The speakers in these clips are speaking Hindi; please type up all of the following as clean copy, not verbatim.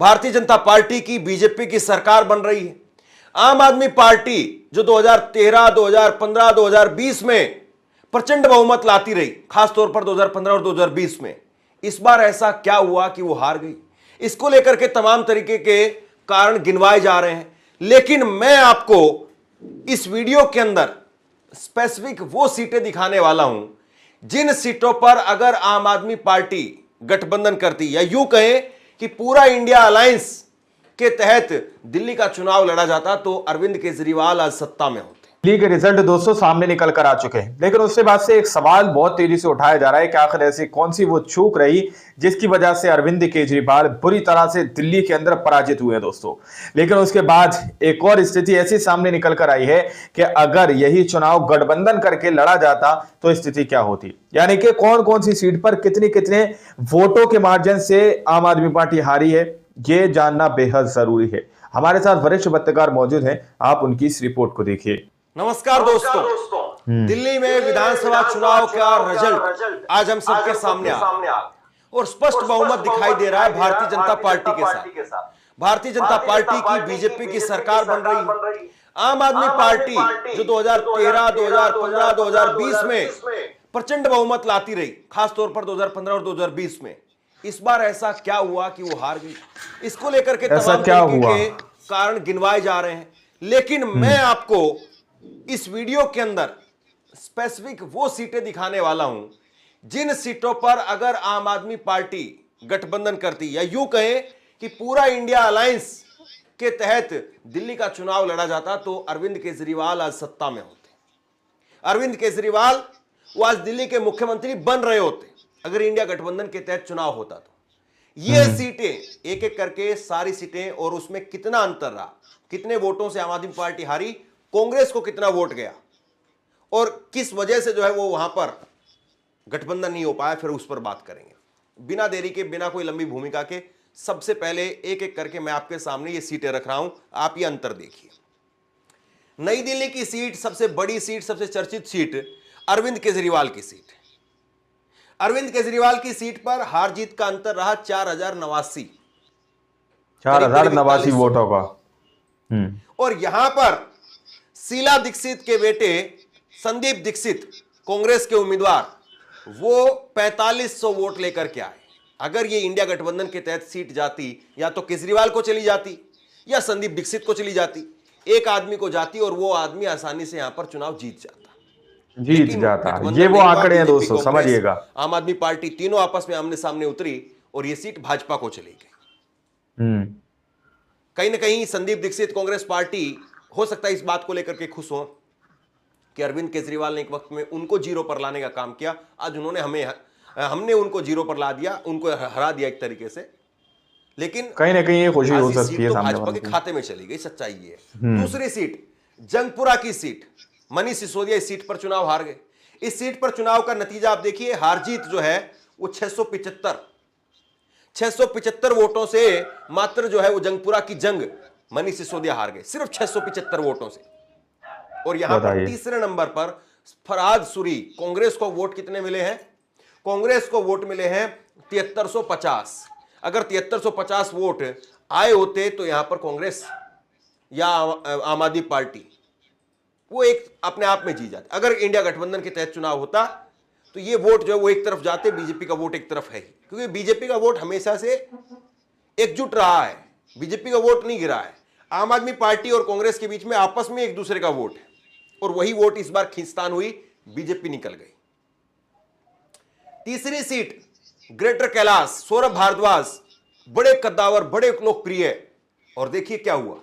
भारतीय जनता पार्टी की बीजेपी की सरकार बन रही है। आम आदमी पार्टी जो 2013, 2015, 2020 में प्रचंड बहुमत लाती रही, खासतौर पर 2015 और 2020 में, इस बार ऐसा क्या हुआ कि वो हार गई? इसको लेकर के तमाम तरीके के कारण गिनवाए जा रहे हैं, लेकिन मैं आपको इस वीडियो के अंदर स्पेसिफिक वो सीटें दिखाने वाला हूं जिन सीटों पर अगर आम आदमी पार्टी गठबंधन करती, या यूं कहें कि पूरा इंडिया अलायंस के तहत दिल्ली का चुनाव लड़ा जाता, तो अरविंद केजरीवाल आज सत्ता में होते। दिल्ली के रिजल्ट दोस्तों सामने निकल कर आ चुके हैं, लेकिन उसके बाद से एक सवाल बहुत तेजी से उठाया जा रहा है कि आखिर ऐसी कौन सी वो चूक रही जिसकी वजह से अरविंद केजरीवाल बुरी तरह से दिल्ली के अंदर पराजित हुए हैं दोस्तों। लेकिन उसके बाद एक और स्थिति ऐसी सामने निकल कर आई है कि अगर यही चुनाव गठबंधन करके लड़ा जाता तो स्थिति क्या होती, यानी कि कौन कौन सी सीट पर कितने कितने वोटों के मार्जिन से आम आदमी पार्टी हारी है, ये जानना बेहद जरूरी है। हमारे साथ वरिष्ठ पत्रकार मौजूद हैं, आप उनकी इस रिपोर्ट को देखिए। नमस्कार दोस्तों, दिल्ली में विधानसभा चुनाव का रिजल्ट आज हम सबके सामने आ और स्पष्ट बहुमत दिखाई दे रहा है भारतीय जनता पार्टी के साथ। भारतीय जनता पार्टी की बीजेपी की सरकार बन रही है। आम आदमी पार्टी जो 2013, 2015, 2020 में प्रचंड बहुमत लाती रही, खासतौर पर 2015 और 2020 में, इस बार ऐसा क्या हुआ कि वो हार गई? इसको लेकर के तमाम तरीके के कारण गिनवाए जा रहे हैं, लेकिन मैं आपको इस वीडियो के अंदर स्पेसिफिक वो सीटें दिखाने वाला हूं जिन सीटों पर अगर आम आदमी पार्टी गठबंधन करती, या यूं कहें कि पूरा इंडिया अलायंस के तहत दिल्ली का चुनाव लड़ा जाता, तो अरविंद केजरीवाल आज सत्ता में होते। अरविंद केजरीवाल वो आज दिल्ली के मुख्यमंत्री बन रहे होते अगर इंडिया गठबंधन के तहत चुनाव होता तो। ये सीटें एक एक करके सारी सीटें, और उसमें कितना अंतर रहा, कितने वोटों से आम आदमी पार्टी हारी, कांग्रेस को कितना वोट गया, और किस वजह से जो है वो वहां पर गठबंधन नहीं हो पाया, फिर उस पर बात करेंगे। बिना देरी के, बिना कोई लंबी भूमिका के, सबसे पहले एक एक करके मैं आपके सामने ये सीटें रख रहा हूं, आप ये अंतर देखिए। नई दिल्ली की सीट, सबसे बड़ी सीट, सबसे चर्चित सीट, अरविंद केजरीवाल की सीट। अरविंद केजरीवाल की सीट पर हार जीत का अंतर रहा 4089 वोटों का। और यहां पर शीला दीक्षित के बेटे संदीप दीक्षित, कांग्रेस के उम्मीदवार, वो 4500 वोट लेकर के आए। अगर ये इंडिया गठबंधन के तहत सीट जाती, या तो केजरीवाल को चली जाती या संदीप दीक्षित को चली जाती, एक आदमी को जाती और वो आदमी आसानी से यहां पर चुनाव जीत जाता। ये वो आंकड़े हैं दोस्तों, समझिएगा। आम आदमी पार्टी तीनों आपस में आमने सामने उतरी और ये सीट भाजपा को चली गई। कहीं ना कहीं संदीप दीक्षित, कांग्रेस पार्टी, हो सकता है इस बात को लेकर के खुश हो कि अरविंद केजरीवाल ने एक वक्त में उनको जीरो पर लाने का काम किया, आज उन्होंने हमने उनको जीरो पर ला दिया, उनको हरा दिया एक तरीके से। लेकिन कहीं ना कहीं ये खुशी हो सकती है, तो भाजपा के खाते में चली गई, सच्चाई ये है। दूसरी सीट, जंगपुरा की सीट, मनीष सिसोदिया इस सीट पर चुनाव हार गए। इस सीट पर चुनाव का नतीजा आप देखिए, हार जीत जो है वो 675 वोटों से मात्र जो है वो जंगपुरा की जंग मनीष सिसोदिया हार गए, सिर्फ 675 वोटों से। और यहां पर तीसरे नंबर पर फरहाद सूरी, कांग्रेस को वोट कितने मिले हैं? कांग्रेस को वोट मिले हैं 7350। अगर 7350 वोट आए होते तो यहां पर कांग्रेस या आम आदमी पार्टी वो एक अपने आप में जीत जाती। अगर इंडिया गठबंधन के तहत चुनाव होता तो ये वोट जो है वो एक तरफ जाते, बीजेपी का वोट एक तरफ है, क्योंकि बीजेपी का वोट हमेशा से एकजुट रहा है, बीजेपी का वोट नहीं गिरा है। आम आदमी पार्टी और कांग्रेस के बीच में आपस में एक दूसरे का वोट है, और वही वोट इस बार खींचतान हुई, बीजेपी निकल गई। तीसरी सीट, ग्रेटर कैलाश, सौरभ भारद्वाज, बड़े कद्दावर, बड़े लोकप्रिय, और देखिए क्या हुआ,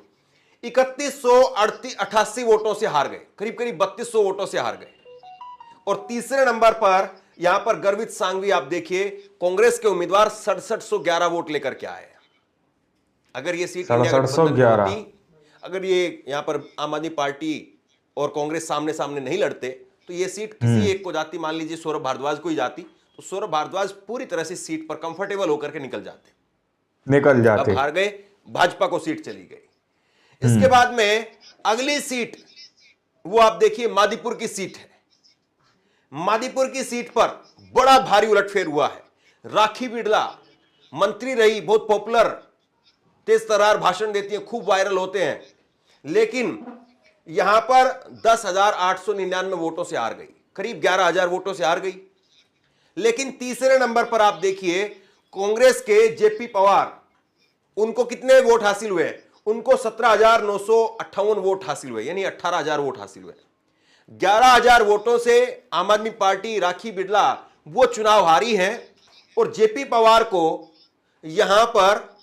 3188 वोटों से हार गए, करीब करीब 3200 वोटों से हार गए। और तीसरे नंबर पर यहां पर गर्वित सांघवी, आप देखिए, कांग्रेस के उम्मीदवार 6711 वोट लेकर के आए। अगर ये सीट अगर ये यहां पर आम आदमी पार्टी और कांग्रेस सामने सामने नहीं लड़ते तो ये सीट किसी एक को जाती, मान लीजिए सौरभ भारद्वाज को ही जाती, तो सौरभ भारद्वाज पूरी तरह से सीट पर कंफर्टेबल होकर के निकल जाते। अब हार गए, भाजपा को सीट चली गई। इसके बाद में अगली सीट वो आप देखिए मादीपुर की सीट है। मादीपुर की सीट पर बड़ा भारी उलटफेर हुआ है। राखी बिड़ला मंत्री रही, बहुत पॉपुलर तेज तर्रार भाषण देती हैं, खूब वायरल होते हैं, लेकिन यहां पर 10,899 वोटों से हार गई, करीब 11,000 वोटों से हार गई। लेकिन तीसरे नंबर पर आप देखिए कांग्रेस के जेपी पवार, उनको कितने वोट हासिल हुए? उनको 17,958 वोट हासिल हुए, यानी 18,000 वोट हासिल हुए। 11,000 वोटों से आम आदमी पार्टी राखी बिरला वो चुनाव हारी है, और जेपी पवार को यहां पर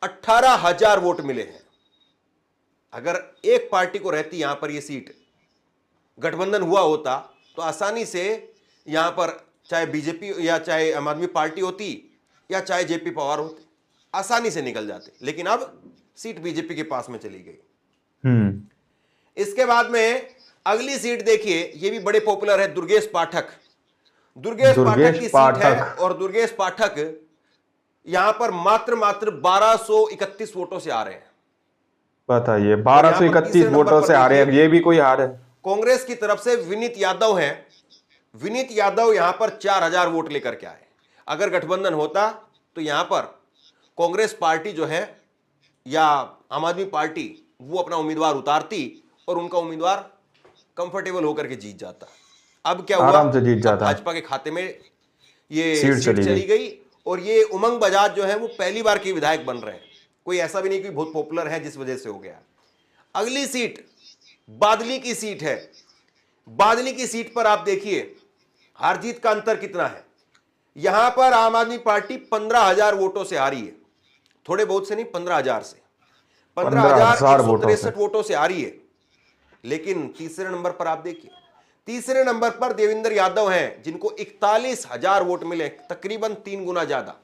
18,000 वोट मिले हैं। अगर एक पार्टी को रहती यहां पर यह सीट, गठबंधन हुआ होता, तो आसानी से यहां पर चाहे बीजेपी या चाहे आम आदमी पार्टी होती या चाहे जेपी पवार होते, आसानी से निकल जाते। लेकिन अब सीट बीजेपी के पास में चली गई। इसके बाद में अगली सीट देखिए, ये भी बड़े पॉपुलर है, दुर्गेश पाठक। दुर्गेश पाठक की सीट है, और दुर्गेश पाठक यहां पर मात्र 1231 वोटों से आ रहे हैं। बताइए, 1231 वोटों से आ रहे हैं, ये भी कोई हार है? कांग्रेस की तरफ से विनीत यादव हैं। विनीत यादव यहां पर 4,000 वोट लेकर के आए। अगर गठबंधन होता तो यहां पर कांग्रेस पार्टी जो है या आम आदमी पार्टी वो अपना उम्मीदवार उतारती और उनका उम्मीदवार कंफर्टेबल होकर के जीत जाता। अब क्या हुआ? आराम से जीत जाता। भाजपा के खाते में ये सीट चली गई, और ये उमंग बजाज जो है वो पहली बार के विधायक बन रहे हैं। कोई ऐसा भी नहीं कि बहुत पॉपुलर है जिस वजह से हो गया। अगली सीट बादली की सीट है। बादली की सीट पर आप देखिए हार जीत का अंतर कितना है। यहां पर आम आदमी पार्टी 15,000 वोटों से हारी है, थोड़े बहुत से नहीं, 15,000 से, 15,163 वोटों से हारी है। लेकिन तीसरे नंबर पर आप देखिए, तीसरे नंबर पर देवेंद्र यादव हैं, जिनको 41,000 वोट मिले, तकरीबन 3 गुना ज्यादा।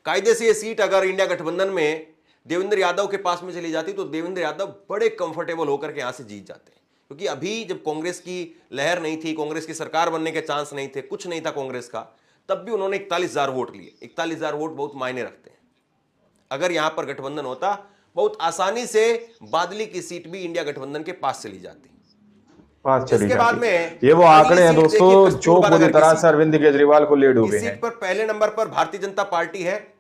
कायदे से यह सीट अगर इंडिया गठबंधन में देवेंद्र यादव के पास में चली जाती तो देवेंद्र यादव बड़े कंफर्टेबल होकर के यहां से जीत जाते। क्योंकि अभी जब कांग्रेस की लहर नहीं थी, कांग्रेस की सरकार बनने के चांस नहीं थे, कुछ नहीं था कांग्रेस का, तब भी उन्होंने 41,000 वोट लिए। 41,000 वोट बहुत मायने रखते हैं। अगर यहां पर गठबंधन होता, बहुत आसानी से बादली की सीट भी इंडिया गठबंधन के पास चली जाती। इसके बाद में ये वो आंकड़े हैं दोस्तों जो पूरी तरह से अरविंद केजरीवाल को ले डूबे हैं। इस सीट पर पहले नंबर पर भारतीय जनता पार्टी है।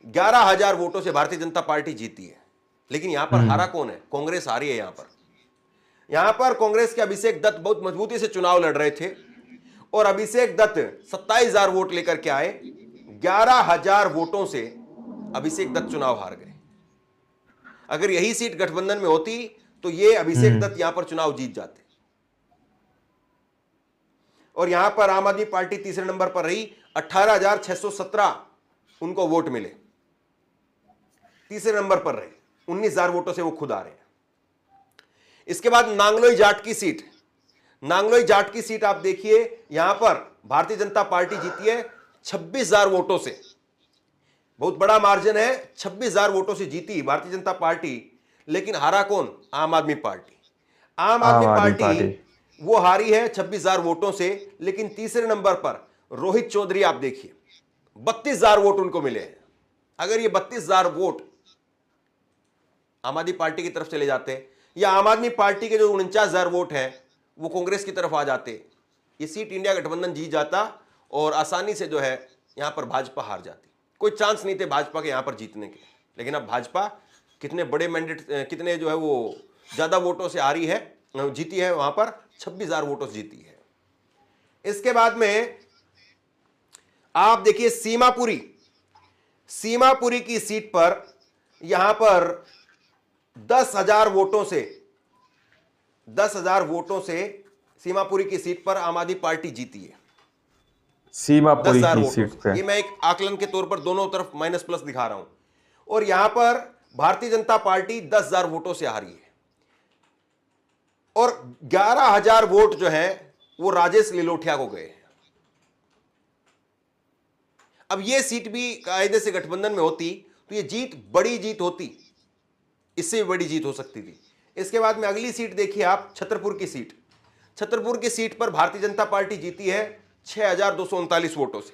11,000 वोटों से भारतीय जनता पार्टी जीती है। लेकिन यहां पर हारा कौन है? कांग्रेस हारी है। यहां पर कांग्रेस के अभिषेक दत्त बहुत मजबूती से चुनाव लड़ रहे थे, और अभिषेक दत्त 27,000 वोट लेकर के आए। 11,000 वोटों से अभिषेक दत्त चुनाव हार गए। अगर यही सीट गठबंधन में होती तो ये अभिषेक दत्त यहां पर चुनाव जीत जाते। और यहां पर आम आदमी पार्टी तीसरे नंबर पर रही, 18,617 उनको वोट मिले, तीसरे नंबर पर रहे। 19,000 वोटों से वो खुद आ रहे हैं। इसके बाद नांगलोई जाट की सीट। नांगलोई जाट की सीट आप देखिए, यहां पर भारतीय जनता पार्टी जीती है 26,000 वोटों से। बहुत बड़ा मार्जिन है, 26,000 वोटों से जीती भारतीय जनता पार्टी। लेकिन हारा कौन? आम आदमी पार्टी। आम आदमी पार्टी वो हारी है 26,000 वोटों से। लेकिन तीसरे नंबर पर रोहित चौधरी आप देखिए, 32,000 वोट उनको मिले हैं। अगर ये 32,000 वोट आम आदमी पार्टी की तरफ चले जाते, या आम आदमी पार्टी के जो 49,000 वोट हैं वो कांग्रेस की तरफ आ जाते, ये सीट इंडिया गठबंधन जीत जाता, और आसानी से जो है यहां पर भाजपा हार जाती। कोई चांस नहीं थे भाजपा के यहां पर जीतने के। लेकिन अब भाजपा कितने बड़े मैंडेट, कितने जो है वो ज्यादा वोटों से हारी है, जीती है, वहां पर 26,000 वोटों से जीती है। इसके बाद में आप देखिए सीमापुरी। सीमापुरी की सीट पर यहां पर 10,000 वोटों से, 10,000 वोटों से सीमापुरी की सीट पर आम आदमी पार्टी जीती है। सीमापुरी की सीट पे ये मैं एक आकलन के तौर पर दोनों तरफ माइनस प्लस दिखा रहा हूं। और यहां पर भारतीय जनता पार्टी 10,000 वोटों से हारी है। और 11,000 वोट जो है वो राजेश लिलोठिया को गए। अब ये सीट भी कायदे से गठबंधन में होती तो ये जीत बड़ी जीत होती, इससे भी बड़ी जीत हो सकती थी। इसके बाद में अगली सीट देखिए आप, छतरपुर की सीट। छतरपुर की सीट पर भारतीय जनता पार्टी जीती है 6,239 वोटों से।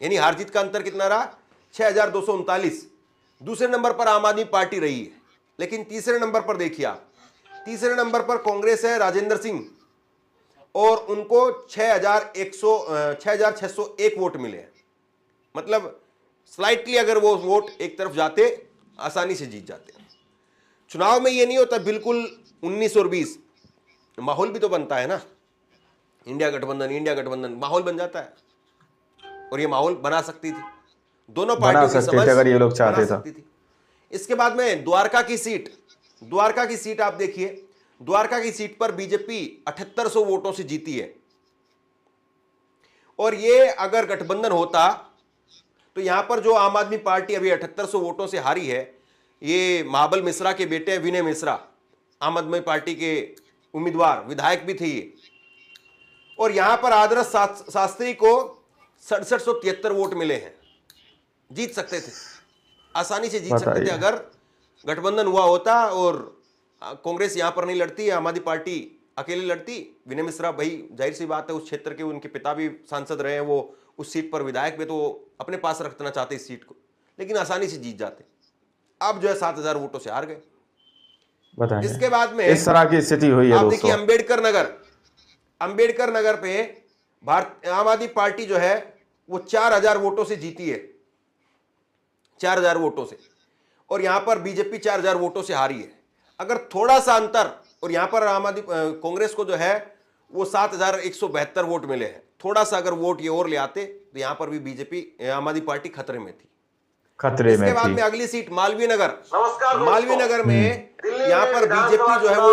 यानी हार जीत का अंतर कितना रहा? 6,239। दूसरे नंबर पर आम आदमी पार्टी रही है। लेकिन तीसरे नंबर पर देखिए आप, तीसरे नंबर पर कांग्रेस है, राजेंद्र सिंह, और उनको 6,601 वोट मिले। मतलब स्लाइटली अगर वो वोट एक तरफ जाते, आसानी से जीत जाते। चुनाव में ये नहीं होता बिल्कुल 19 और 20, माहौल भी तो बनता है ना, इंडिया गठबंधन माहौल बन जाता है, और ये माहौल बना सकती थी, दोनों पार्टियों की समझ अगर ये लोग चाहते थी। इसके बाद में द्वारका की सीट आप देखिए, द्वारका की सीट पर बीजेपी 7800 वोटों से जीती है, और ये अगर गठबंधन होता तो यहां पर जो आम आदमी पार्टी अभी 7800 वोटों से हारी है, ये महाबल मिश्रा के बेटे विनय मिश्रा, आम आदमी पार्टी के उम्मीदवार, विधायक भी थे ये, और यहां पर आदर्श शास्त्री को 6773 वोट मिले हैं। जीत सकते थे, आसानी से जीत सकते थे अगर गठबंधन हुआ होता और कांग्रेस यहां पर नहीं लड़ती, आम आदमी पार्टी अकेले लड़ती। विनय मिश्रा भाई जाहिर सी बात है उस क्षेत्र के, उनके पिता भी सांसद रहे हैं, वो उस सीट पर विधायक भी, तो अपने पास रखना चाहते इस सीट को, लेकिन आसानी से जीत जाते। अब जो है 7000 वोटों से हार गए। इसके बाद में इस तरह की स्थिति हुई है। आप देखिए अंबेडकर नगर पे आम आदमी पार्टी जो है वो 4000 वोटों से जीती है, 4000 वोटों से, और यहां पर बीजेपी 4000 वोटों से हारी है। अगर थोड़ा सा अंतर, और यहां पर आम आदमी कांग्रेस को जो है वो 7172 वोट मिले हैं, थोड़ा सा अगर वोट ये और ले आते तो यहां पर भी बीजेपी, आम आदमी पार्टी खतरे में थी। इसके बाद में अगली सीट मालवीय नगर में यहाँ पर बीजेपी जो है वो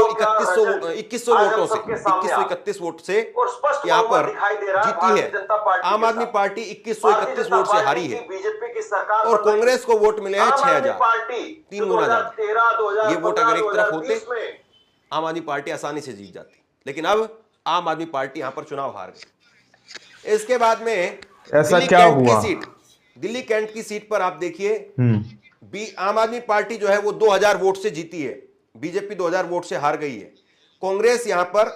2100 वोटों से 2131 वोट से यहाँ पर जीती है। आम आदमी पार्टी 2131 वोट से हारी है, और कांग्रेस को वोट मिले हैं 6000, 3 गुना ज्यादा। ये वोट अगर एक तरफ होते आम आदमी पार्टी आसानी से जीत जाती, लेकिन अब आम आदमी पार्टी यहाँ पर चुनाव हार गई। इसके बाद में ऐसा क्या हुआ? दिल्ली कैंट की सीट पर आप देखिए आम आदमी पार्टी जो है वो 2000 वोट से जीती है, बीजेपी 2000 वोट से हार गई है। कांग्रेस यहां पर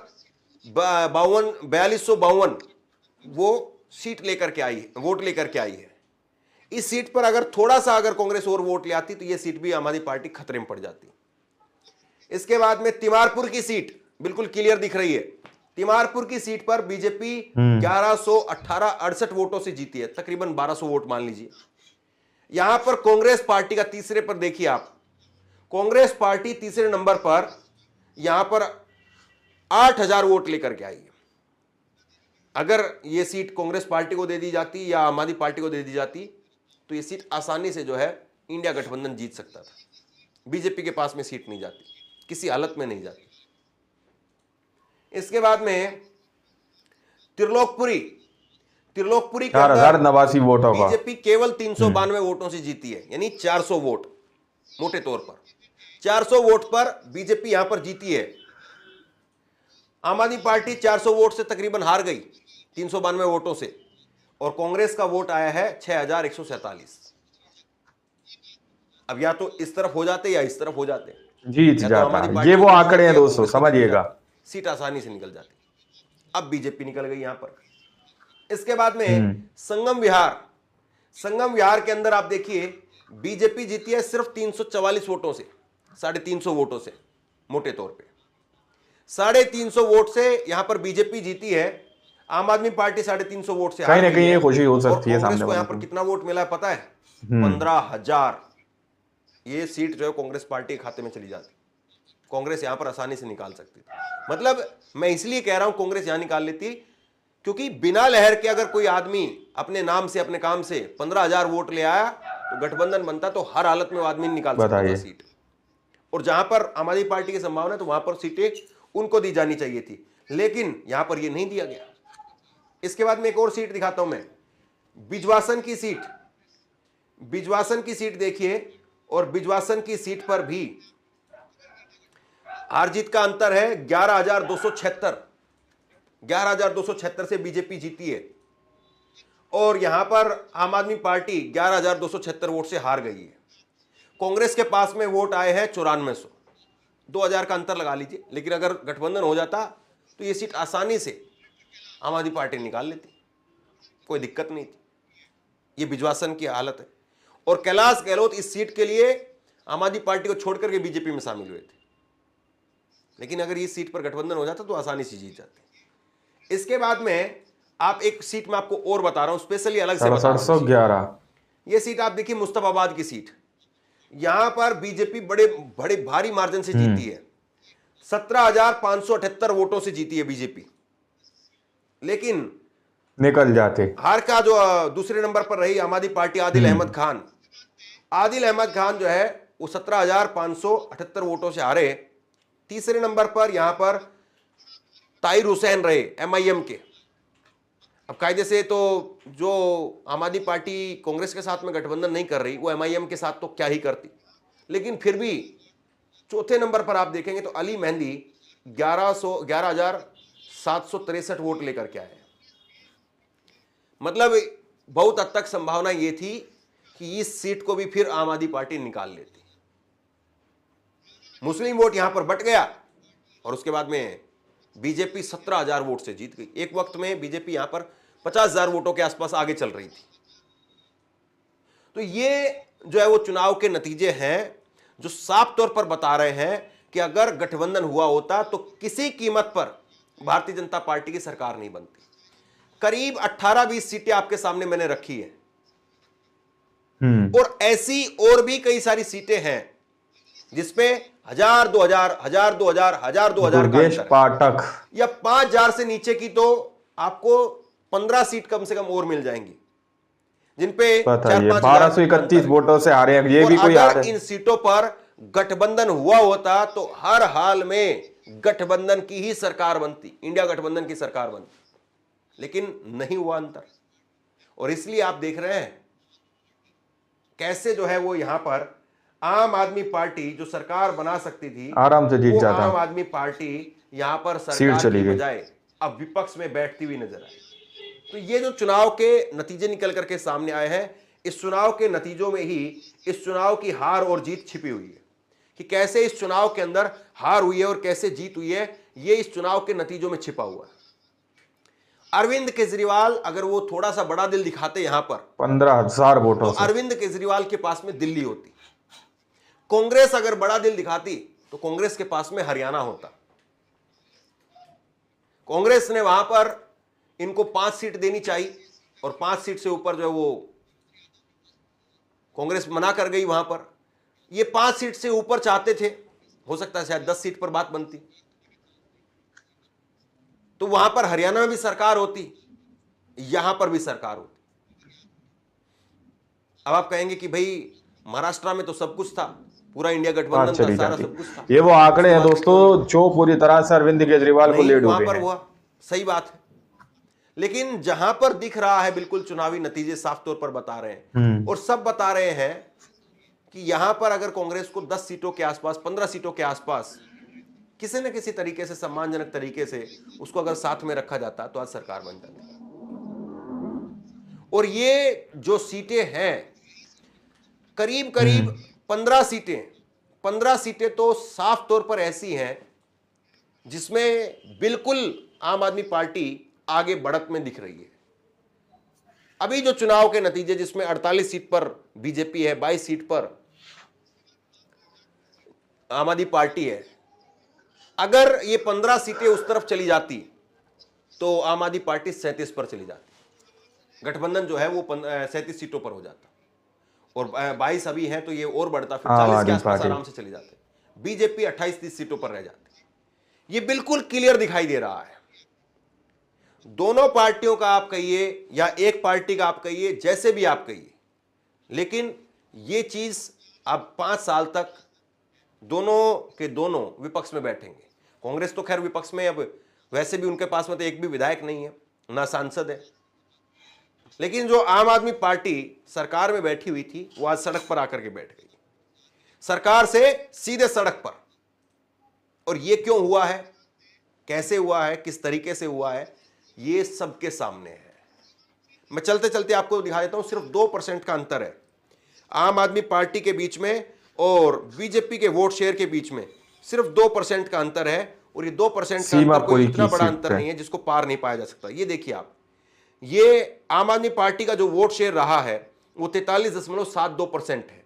4252 वो सीट लेकर के आई है, वोट लेकर के आई है। इस सीट पर अगर थोड़ा सा अगर कांग्रेस और वोट ले आती तो ये सीट भी आम आदमी पार्टी खतरे में पड़ जाती। इसके बाद में तिमारपुर की सीट बिल्कुल क्लियर दिख रही है। तिमारपुर की सीट पर बीजेपी 1168 वोटों से जीती है, तकरीबन 1200 वोट मान लीजिए। यहां पर कांग्रेस पार्टी का तीसरे पर देखिए आप, कांग्रेस पार्टी तीसरे नंबर पर यहां पर 8000 वोट लेकर के आई है। अगर यह सीट कांग्रेस पार्टी को दे दी जाती या आम आदमी पार्टी को दे दी जाती तो यह सीट आसानी से जो है इंडिया गठबंधन जीत सकता था। बीजेपी के पास में सीट नहीं जाती, किसी हालत में नहीं जाती। इसके बाद में त्रिलोकपुरी के 4089 वोटों का बीजेपी केवल 392 वोटों से जीती है, यानी 400 वोट मोटे तौर पर 400 वोट पर बीजेपी यहां पर जीती है। आम आदमी पार्टी 400 वोट से तकरीबन हार गई 392 वोटों से, और कांग्रेस का वोट आया है 6147। अब या तो इस तरफ हो जाते या इस तरफ हो जाते, जीत जाता। ये वो आंकड़े हैं दोस्तों, समझिएगा, सीट आसानी से निकल जाती। अब बीजेपी निकल गई यहां पर। इसके बाद में संगम विहार के अंदर आप देखिए बीजेपी जीती है सिर्फ 344 वोटों से, 350 वोटों से, मोटे तौर पे 350 वोट से यहां पर बीजेपी जीती है। आम आदमी पार्टी 350 वोट से कहीं ना कहीं ये खुशी हो सकती है। कांग्रेस को यहां पर कितना वोट मिला है पता है? 15000। ये सीट जो है कांग्रेस पार्टी के खाते में चली जाती, कांग्रेस यहां पर आसानी से निकाल सकती थी। मतलब मैं इसलिए कह रहा हूं कांग्रेस यहां निकाल लेती, क्योंकि बिना लहर के अगर कोई आदमी अपने नाम से, अपने काम से 15000 वोट ले आया तो गठबंधन बनता, तो हर हालत में वो आदमी निकाल सकता था सीट। और जहां पर आम आदमी पार्टी की संभावना है तो वहां पर सीटें उनको दी जानी चाहिए थी, लेकिन यहां पर ये नहीं दिया गया। इसके बाद में एक और सीट दिखाता हूं मैं, बिजवासन की सीट देखिए, और बिजवासन की सीट पर भी हार जीत का अंतर है 11276 से बीजेपी जीती है, और यहां पर आम आदमी पार्टी 11276 वोट से हार गई है। कांग्रेस के पास में वोट आए हैं 9400, 2000 का अंतर लगा लीजिए। लेकिन अगर गठबंधन हो जाता तो ये सीट आसानी से आम आदमी पार्टी निकाल लेती, कोई दिक्कत नहीं थी। ये बिजवासन की हालत है। और कैलाश गहलोत इस सीट के लिए आम आदमी पार्टी को छोड़कर के बीजेपी में शामिल हुए थे, लेकिन अगर इस सीट पर गठबंधन हो जाता तो आसानी से जीत जाते। इसके बाद में आप एक सीट में आपको और बता रहा हूं, स्पेशली अलग से बता रहा हूं। ये सीट आप देखिए मुस्तफाबाद की सीट, यहां पर बीजेपी बड़े बड़े भारी मार्जिन से जीती है, 17,578 वोटों से जीती है बीजेपी। लेकिन निकल जाते। हार का जो दूसरे नंबर पर रही आम आदमी पार्टी, आदिल अहमद खान। आदिल अहमद खान जो है वो 17,578 वोटों से हारे। तीसरे नंबर पर यहां पर ताहिर हुसैन रहे एमआईएम के। अब कायदे से तो जो आम आदमी पार्टी कांग्रेस के साथ में गठबंधन नहीं कर रही, वो एमआईएम के साथ तो क्या ही करती, लेकिन फिर भी चौथे नंबर पर आप देखेंगे तो अली मेहंदी 11,763 वोट लेकर के आए। मतलब बहुत हद तक संभावना यह थी कि इस सीट को भी फिर आम आदमी पार्टी निकाल लेती। मुस्लिम वोट यहां पर बट गया और उसके बाद में बीजेपी 17,000 वोट से जीत गई। एक वक्त में बीजेपी यहां पर 50,000 वोटों के आसपास आगे चल रही थी। तो ये जो है वो चुनाव के नतीजे हैं जो साफ तौर पर बता रहे हैं कि अगर गठबंधन हुआ होता तो किसी कीमत पर भारतीय जनता पार्टी की सरकार नहीं बनती। करीब 18-20 सीटें आपके सामने मैंने रखी है और ऐसी और भी कई सारी सीटें हैं जिसमें 1,000, 2,000, 1,000, 2,000, 1,000, 2,000 दुर्गेश पाठक या 5,000 से नीचे की तो आपको 15 सीट कम से कम और मिल जाएंगी, जिनपे 1231 वोटों से हारे हैं। ये भी कोई अगर इन सीटों पर गठबंधन हुआ होता तो हर हाल में गठबंधन की ही सरकार बनती, इंडिया गठबंधन की सरकार बनती, लेकिन नहीं हुआ अंतर। और इसलिए आप देख रहे हैं कैसे जो है वो यहां पर आम आदमी पार्टी जो सरकार बना सकती थी आराम से जीत जाता। आम आदमी पार्टी यहां पर सरकार की बजाय अब विपक्ष में बैठती हुई नजर आई। तो ये जो चुनाव के नतीजे निकल करके सामने आए हैं, इस चुनाव के नतीजों में ही इस चुनाव की हार और जीत छिपी हुई है कि कैसे इस चुनाव के अंदर हार हुई है और कैसे जीत हुई है, ये इस चुनाव के नतीजों में छिपा हुआ है। अरविंद केजरीवाल अगर वो थोड़ा सा बड़ा दिल दिखाते यहां पर 15,000 वोटों तो अरविंद केजरीवाल के पास में दिल्ली होती। कांग्रेस अगर बड़ा दिल दिखाती तो कांग्रेस के पास में हरियाणा होता। कांग्रेस ने वहां पर इनको 5 सीट देनी चाहिए और 5 सीट से ऊपर जो है वो कांग्रेस मना कर गई। वहां पर ये 5 सीट से ऊपर चाहते थे, हो सकता है शायद 10 सीट पर बात बनती, तो वहां पर हरियाणा में भी सरकार होती, यहां पर भी सरकार होती। अब आप कहेंगे कि भाई महाराष्ट्र में तो सब कुछ था, पूरा इंडिया गठबंधन था, सारा सब कुछ था। ये वो आंकड़े हैं दोस्तों जो पूरी तरह से अरविंद केजरीवाल को ले डूबे हैं। हुआ, सही बात है, लेकिन जहां पर दिख रहा है बिल्कुल चुनावी नतीजे साफ तौर पर बता रहे हैं और सब बता रहे हैं कि यहां पर अगर कांग्रेस को 10 सीटों के आसपास, 15 सीटों के आसपास किसी न किसी तरीके से, सम्मानजनक तरीके से उसको अगर साथ में रखा जाता तो आज सरकार बन जाती। और ये जो सीटें हैं करीब करीब 15 सीटें तो साफ तौर पर ऐसी हैं जिसमें बिल्कुल आम आदमी पार्टी आगे बढ़त में दिख रही है। अभी जो चुनाव के नतीजे जिसमें 48 सीट पर बीजेपी है, 22 सीट पर आम आदमी पार्टी है, अगर ये 15 सीटें उस तरफ चली जाती तो आम आदमी पार्टी 37 पर चली जाती, गठबंधन जो है वो 37 सीटों पर हो जाता और 22 अभी हैं तो ये और बढ़ता, फिर 40 के आसपास आराम से चली जाते। बीजेपी 28-30 सीटों पर रह जाती। ये बिल्कुल क्लियर दिखाई दे रहा है। दोनों पार्टियों का आप कहिए या एक पार्टी का आप कहिए, जैसे भी आप कहिए, लेकिन ये चीज अब 5 साल तक दोनों के दोनों विपक्ष में बैठेंगे। कांग्रेस तो खैर विपक्ष में अब वैसे भी उनके पास में तो एक भी विधायक नहीं है, ना सांसद है, लेकिन जो आम आदमी पार्टी सरकार में बैठी हुई थी वो आज सड़क पर आकर के बैठ गई, सरकार से सीधे सड़क पर। और ये क्यों हुआ है, कैसे हुआ है, किस तरीके से हुआ है, ये सबके सामने है। मैं चलते चलते आपको दिखा देता हूं। सिर्फ 2% का अंतर है आम आदमी पार्टी के बीच में और बीजेपी के वोट शेयर के बीच में, सिर्फ 2% का अंतर है। और ये 2% का अंतर कोई इतना बड़ा अंतर नहीं है जिसको पार नहीं पाया जा सकता। ये देखिए आप, ये आम आदमी पार्टी का जो वोट शेयर रहा है वो 43.72% है।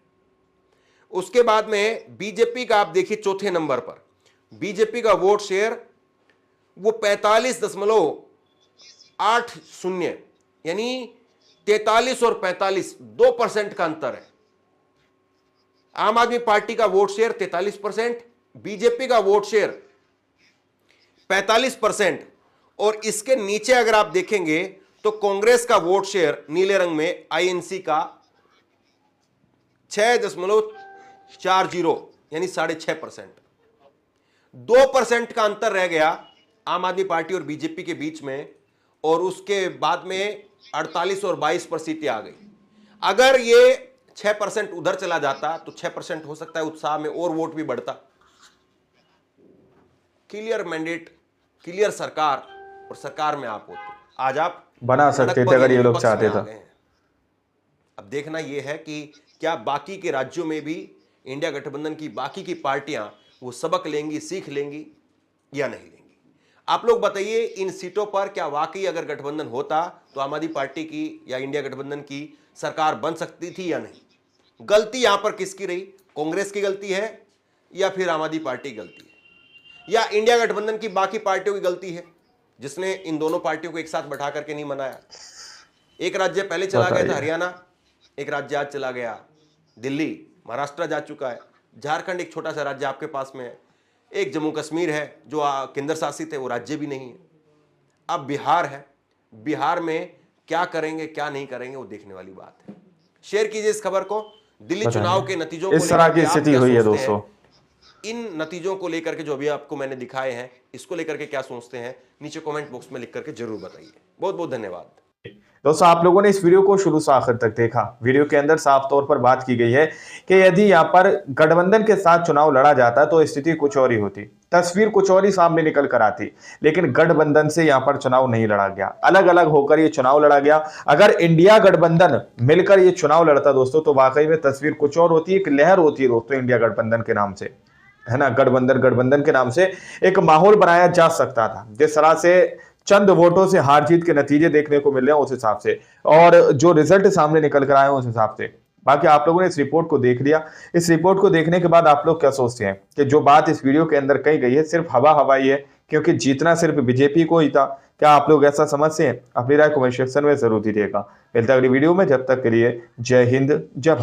उसके बाद में बीजेपी का आप देखिए चौथे नंबर पर, बीजेपी का वोट शेयर वो 45.80, यानी 43 और 45 2% का अंतर है। आम आदमी पार्टी का वोट शेयर 43%, बीजेपी का वोट शेयर 45%, और इसके नीचे अगर आप देखेंगे तो कांग्रेस का वोट शेयर नीले रंग में आईएनसी का 6.40 यानी 6.5%। 2% का अंतर रह गया आम आदमी पार्टी और बीजेपी के बीच में, और उसके बाद में 48 और 22 पर सीटें आ गई। अगर ये 6% उधर चला जाता तो 6% हो सकता है उत्साह में और वोट भी बढ़ता। क्लियर मैंडेट, क्लियर सरकार, और सरकार में आप होते, आज आप बना सकते थे अगर ये लोग चाहते थे। अब देखना यह है कि क्या बाकी के राज्यों में भी इंडिया गठबंधन की बाकी की पार्टियां वो सबक लेंगी, सीख लेंगी या नहीं लेंगी। आप लोग बताइए, इन सीटों पर क्या वाकई अगर गठबंधन होता तो आम आदमी पार्टी की या इंडिया गठबंधन की सरकार बन सकती थी या नहीं? गलती यहां पर किसकी रही? कांग्रेस की गलती है या फिर आम आदमी पार्टी की गलती है, या इंडिया गठबंधन की बाकी पार्टियों की गलती है जिसने इन दोनों पार्टियों को एक साथ बैठा करके नहीं मनाया? एक राज्य पहले चला गया था हरियाणा, एक राज्य आज चला गया दिल्ली, महाराष्ट्र जा चुका है, झारखंड एक छोटा सा राज्य आपके पास में है, एक जम्मू कश्मीर है जो केंद्र शासित है, वो राज्य भी नहीं है। अब बिहार है, बिहार में क्या करेंगे क्या नहीं करेंगे वो देखने वाली बात है। शेयर कीजिए इस खबर को। दिल्ली चुनाव के नतीजों को इस तरह की स्थिति हुई है दोस्तों। इन नतीजों को लेकर के जो अभी आपको मैंने दिखाए हैं, इसको लेकर के क्या सोचते हैं नीचे कमेंट बॉक्स में लिख करके जरूर बताइए। बहुत बहुत धन्यवाद दोस्तों। आप लोगों ने इस वीडियो को शुरू से आखिर तक देखा। वीडियो के अंदर साफ तौर पर बात की गई है कि यदि यहाँ पर गठबंधन के साथ चुनाव लड़ा जाता तो स्थिति कुछ और ही होती, तस्वीर कुछ और ही सामने निकल कर आती। लेकिन गठबंधन से यहाँ पर चुनाव नहीं लड़ा गया, अलग अलग होकर ये चुनाव लड़ा गया। अगर इंडिया गठबंधन मिलकर ये चुनाव लड़ता दोस्तों तो वाकई में तस्वीर कुछ और होती, एक लहर होती है दोस्तों इंडिया गठबंधन के नाम से, है ना। गठबंधन के नाम से एक माहौल बनाया जा सकता था। जिस तरह से चंद वोटों से हार जीत के नतीजे देखने को मिल रहे हैं उस हिसाब से, और जो रिजल्ट सामने निकल कर आए हैं उस हिसाब से। बाकी आप लोगों ने इस रिपोर्ट को देख लिया। इस रिपोर्ट को देखने के बाद आप लोग क्या सोचते हैं कि जो बात इस वीडियो के अंदर कही गई है सिर्फ हवाई है, क्योंकि जीतना सिर्फ बीजेपी को ही था? क्या आप लोग ऐसा समझते हैं? अपनी राय कमेंट सेक्शन में जरूर दीजिएगा। मिलता है अगली वीडियो में, जब तक के लिए जय हिंद, जय भारत।